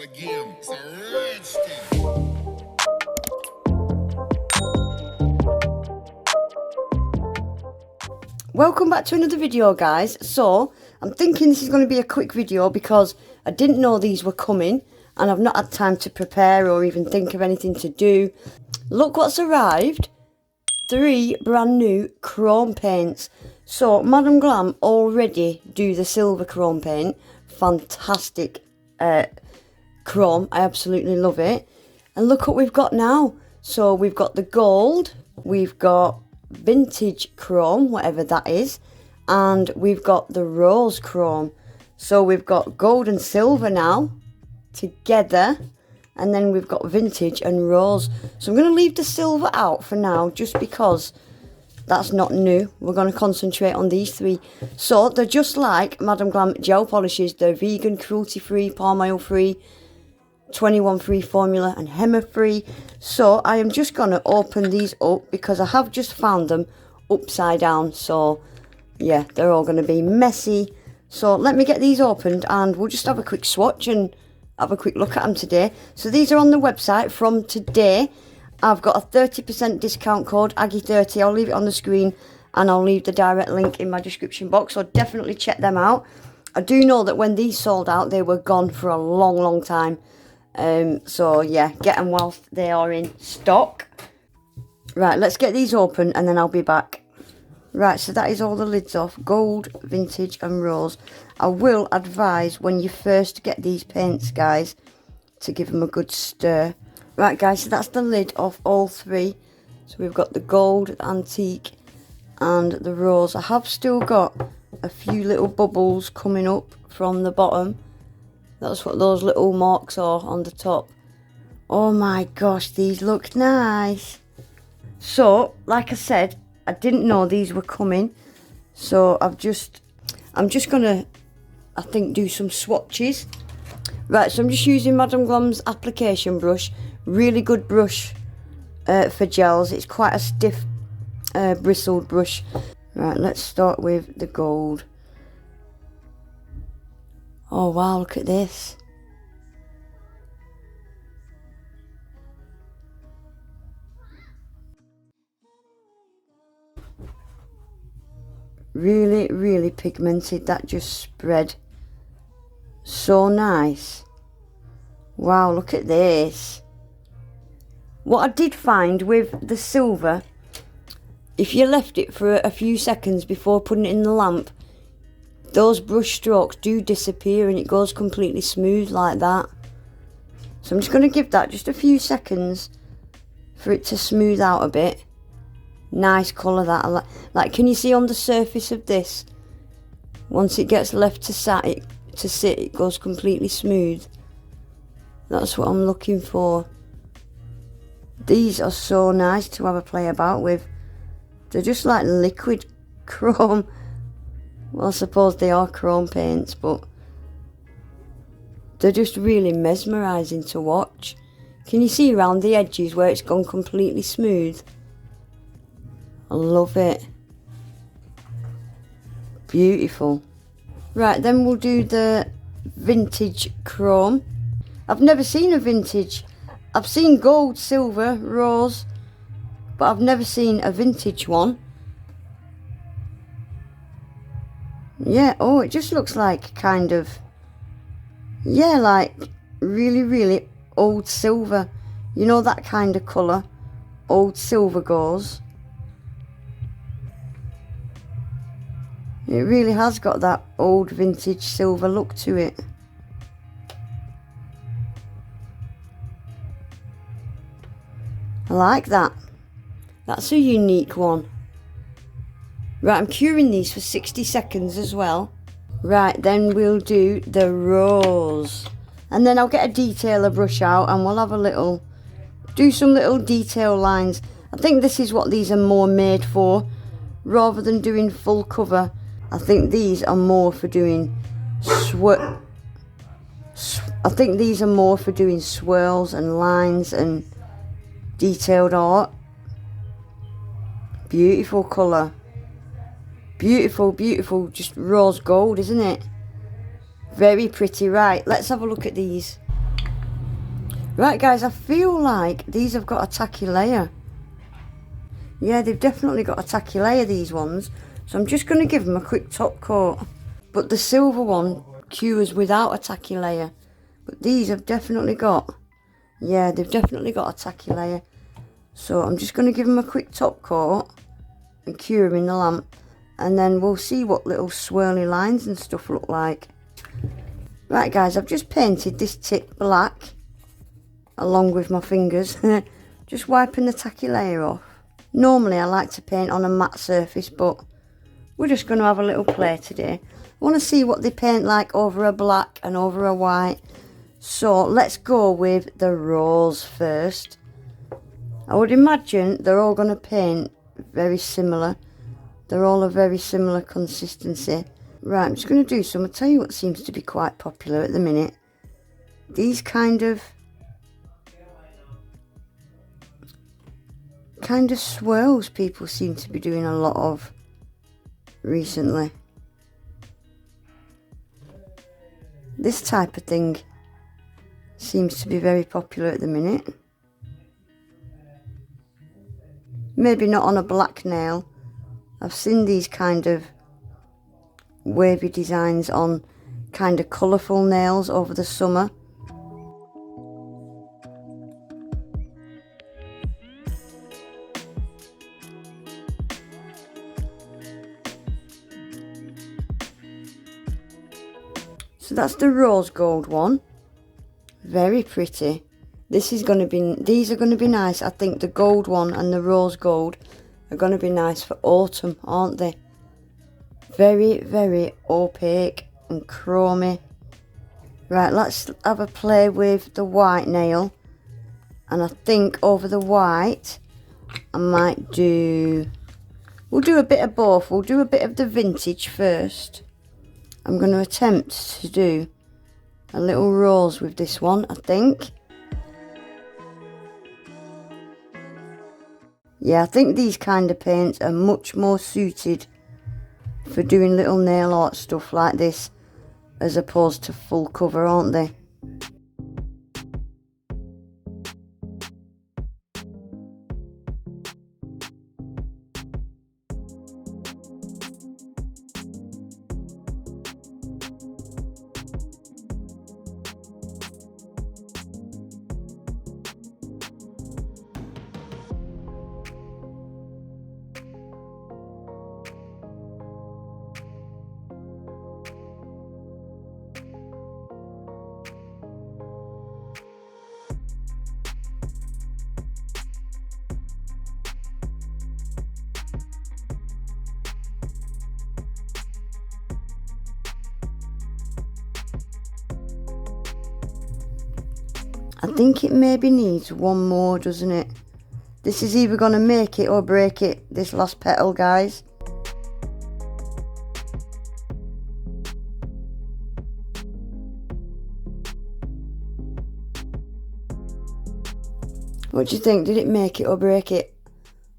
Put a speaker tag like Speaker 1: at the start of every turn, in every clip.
Speaker 1: again. It's a rich thing.
Speaker 2: Welcome back to another video, guys. So I'm thinking this is going to be a quick video because I didn't know these were coming and I've not had time to prepare or even think of anything to do. Look what's arrived. 3 brand new chrome paints. So Madam Glam already do the silver chrome paint. Fantastic chrome. I absolutely love it. And look what we've got now. So we've got the gold, we've got vintage chrome, whatever that is, and we've got the rose chrome. So we've got gold and silver now together, and then we've got vintage and rose. So I'm going to leave the silver out for now just because that's not new. We're going to concentrate on these 3. So they're just like Madam Glam gel polishes. They're vegan, cruelty free, palm oil free, 21 free formula and henna free. So I am just going to open these up because I have just found them upside down. So yeah, they're all going to be messy. So let me get these opened and we'll just have a quick swatch and have a quick look at them today. So these are on the website from today. I've got a 30% discount code, Aggie30. I'll leave it on the screen and I'll leave the direct link in my description box. So definitely check them out. I do know that when these sold out, they were gone for a long time. So yeah, get them whilst they are in stock. Right, let's get these open and then I'll be back. Right, so that is all the lids off. Gold, vintage and rose. I will advise when you first get these paints, guys, to give them a good stir. Right, guys, so that's the lid off all 3. So we've got the gold, the antique and the rose. I have still got a few little bubbles coming up from the bottom. That's what those little marks are on the top. Oh my gosh, these look nice. So, like I said, I didn't know these were coming. So I'm just gonna, I think, do some swatches. Right, so I'm just using Madam Glam's application brush. Really good brush for gels. It's quite a stiff bristled brush. Right, let's start with the gold. Oh wow, look at this. Really pigmented. That just spread so nice. Wow, look at this. What I did find with the silver, if you left it for a few seconds before putting it in the lamp, those brush strokes do disappear and it goes completely smooth like that. So I'm just going to give that just a few seconds for it to smooth out a bit. Nice colour that. I like, can you see on the surface of this? Once it gets left to sit, it goes completely smooth. That's what I'm looking for. These are so nice to have a play about with. They're just like liquid chrome. Well, I suppose they are chrome paints, but they're just really mesmerising to watch. Can you see around the edges where it's gone completely smooth? I love it. Beautiful. Right, then we'll do the vintage chrome. I've never seen a vintage. I've seen gold, silver, rose, but I've never seen a vintage one. Yeah, oh, it just looks like kind of, yeah, like really old silver. You know that kind of colour old silver goes. It really has got that old vintage silver look to it. I like that. That's a unique one. Right, I'm curing these for 60 seconds as well. Right, then we'll do the rose. And then I'll get a detailer brush out and we'll have a little, do some little detail lines. I think this is what these are more made for. Rather than doing full cover, I think these are more for doing swirls and lines and detailed art. Beautiful colour. Beautiful, beautiful, just rose gold, isn't it? Very pretty. Right, let's have a look at these. Right guys, I feel like these have got a tacky layer. Yeah, they've definitely got a tacky layer, these ones. So I'm just going to give them a quick top coat. But the silver one cures without a tacky layer. But these have definitely got, yeah, they've definitely got a tacky layer. So I'm just going to give them a quick top coat and cure them in the lamp. And then we'll see what little swirly lines and stuff look like. Right guys, I've just painted this tip black along with my fingers. Just wiping the tacky layer off. Normally I like to paint on a matte surface, but we're just going to have a little play today. I want to see what they paint like over a black and over a white. So let's go with the rose first. I would imagine they're all going to paint very similar. They're all a very similar consistency. Right, I'm just going to do some. I'll tell you what seems to be quite popular at the minute. These kind of swirls people seem to be doing a lot of recently. This type of thing seems to be very popular at the minute. Maybe not on a black nail. I've seen these kind of wavy designs on kind of colourful nails over the summer. So that's the rose gold one. Very pretty. This is going to be, these are going to be nice. I think the gold one and the rose gold are going to be nice for autumn, aren't they? Very, very opaque and chromy. Right, let's have a play with the white nail. And I think over the white, I might do, we'll do a bit of both. We'll do a bit of the vintage first. I'm going to attempt to do a little rose with this one, I think. Yeah, I think these kind of paints are much more suited for doing little nail art stuff like this as opposed to full cover, aren't they? I think it maybe needs one more, doesn't it? This is either going to make it or break it, this last petal, guys. What do you think? Did it make it or break it?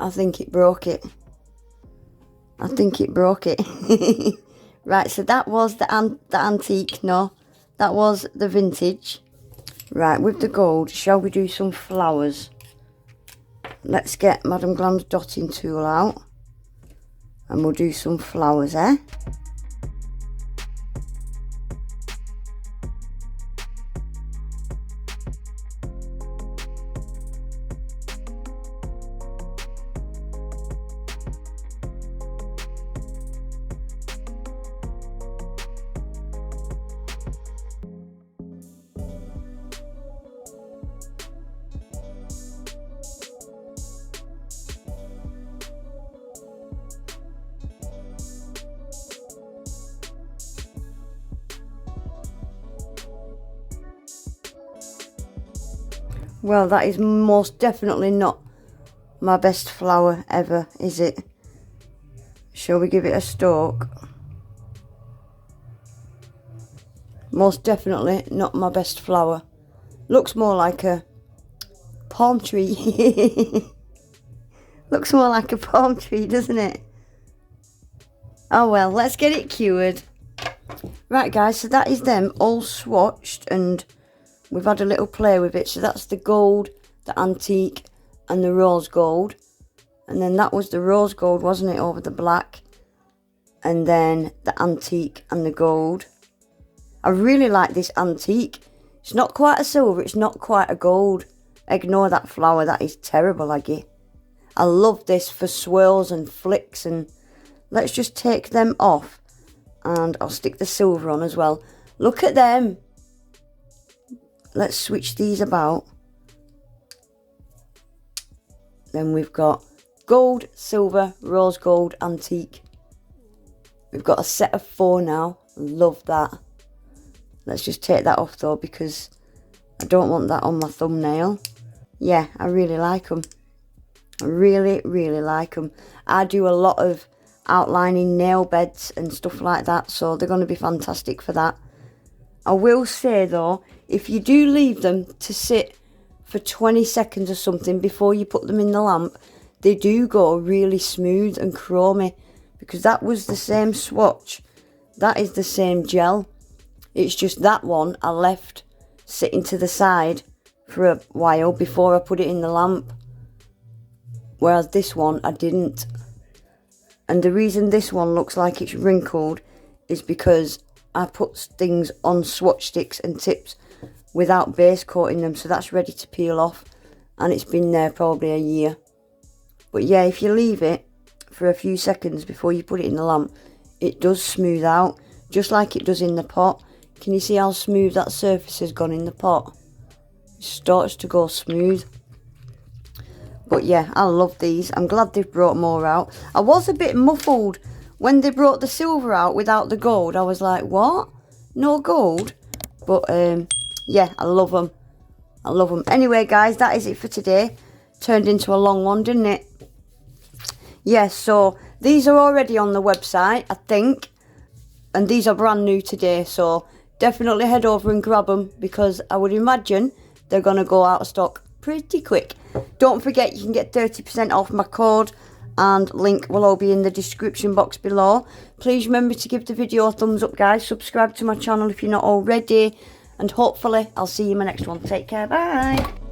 Speaker 2: I think it broke it. I think it broke it. Right, so that was the antique, no. That was the vintage. Right, with the gold, shall we do some flowers? Let's get Madam Glam's dotting tool out. And we'll do some flowers, eh? Well, that is most definitely not my best flower ever, is it? Shall we give it a stalk? Most definitely not my best flower. Looks more like a palm tree. Looks more like a palm tree, doesn't it? Oh well, let's get it cured. Right guys, so that is them all swatched and we've had a little play with it. So that's the gold, the antique and the rose gold. And then that was the rose gold, wasn't it, over the black. And then the antique and the gold. I really like this antique. It's not quite a silver, it's not quite a gold. Ignore that flower, that is terrible, Aggie. I love this for swirls and flicks, and let's just take them off. And I'll stick the silver on as well. Look at them. Let's switch these about. Then we've got gold, silver, rose gold, antique. We've got a set of 4 now. Love that. Let's just take that off though, because I don't want that on my thumbnail. Yeah, I really like them. I really, really like them. I do a lot of outlining nail beds and stuff like that, so they're going to be fantastic for that. I will say though, if you do leave them to sit for 20 seconds or something before you put them in the lamp, they do go really smooth and chromy, because that was the same swatch. That is the same gel. It's just that one I left sitting to the side for a while before I put it in the lamp. Whereas this one I didn't. And the reason this one looks like it's wrinkled is because I put things on swatch sticks and tips without base coating them. So that's ready to peel off. And it's been there probably a year. But yeah, if you leave it for a few seconds before you put it in the lamp, it does smooth out. Just like it does in the pot. Can you see how smooth that surface has gone in the pot? It starts to go smooth. But yeah, I love these. I'm glad they've brought more out. I was a bit muffled when they brought the silver out without the gold. I was like, what? No gold? But yeah, I love them. I love them. Anyway, guys, that is it for today. Turned into a long one, didn't it? Yes, so these are already on the website, I think. And these are brand new today, so definitely head over and grab them, because I would imagine they're going to go out of stock pretty quick. Don't forget, you can get 30% off my code, and link will all be in the description box below. Please remember to give the video a thumbs up, guys. Subscribe to my channel if you're not already, and hopefully I'll see you in my next one. Take care, bye.